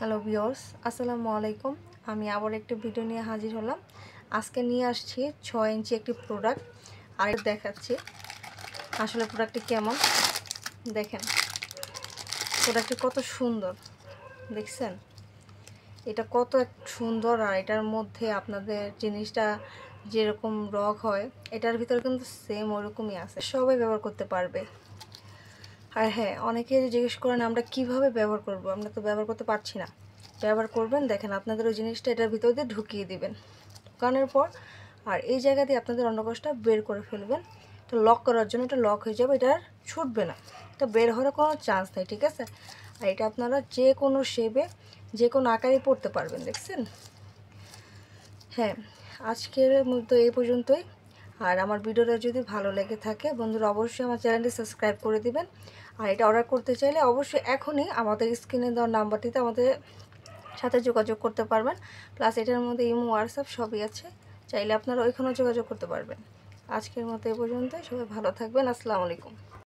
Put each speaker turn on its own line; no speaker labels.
Hello viewers, আসসালামু আলাইকুম। আমি আবার একটা ভিডিও নিয়ে হাজির হলাম। আজকে নিয়ে আসছি 6 ইঞ্চি একটি প্রোডাক্ট আর দেখাচ্ছি আসলে প্রোডাক্টটি কেমন। দেখেন প্রোডাক্টটি কত সুন্দর, দেখছেন এটা কত সুন্দর। আর এটার মধ্যে আপনাদের জিনিসটা যেরকম রগ হয় এটার ভিতরে কিন্তু সেম ওরকমই আছে, সবাই ব্যবহার করতে পারবে। আর হ্যাঁ, অনেকে জিজ্ঞেস করেন আমরা কিভাবে ব্যবহার করব, আমরা তো ব্যবহার করতে পারছি না। ব্যবহার করবেন, দেখেন আপনাদের ওই জিনিসটা এটার ভিতর দিয়ে ঢুকিয়ে দিবেন ঢুকানোর পর, আর এই জায়গা দিয়ে আপনাদের অন্ডকোষটা বের করে ফেলবেন। এটা লক করার জন্য, এটা লক হয়ে যাবে, এটা আর ছুটবে না, এটা বের হওয়ার কোনো চান্স নেই, ঠিক আছে। আর এটা আপনারা যে কোনো শেপে যে কোনো আকারে পড়তে পারবেন, দেখছেন। হ্যাঁ, আজকের মতো এই পর্যন্তই। আর আমার ভিডিওটা যদি ভালো লেগে থাকে বন্ধুরা, অবশ্যই আমার চ্যানেলটি সাবস্ক্রাইব করে দিবেন। আর এটা অর্ডার করতে চাইলে অবশ্যই এখনই আমাদের স্ক্রিনে দেওয়া নাম্বারটিতে আমাদের সাথে যোগাযোগ করতে পারবেন। প্লাস এটার মধ্যে ইমো, হোয়াটসঅ্যাপ সবই আছে, চাইলে আপনারা ওইখানেও যোগাযোগ করতে পারবেন। আজকের মতো এই পর্যন্তই, সবাই ভালো থাকবেন। আসসালামু আলাইকুম।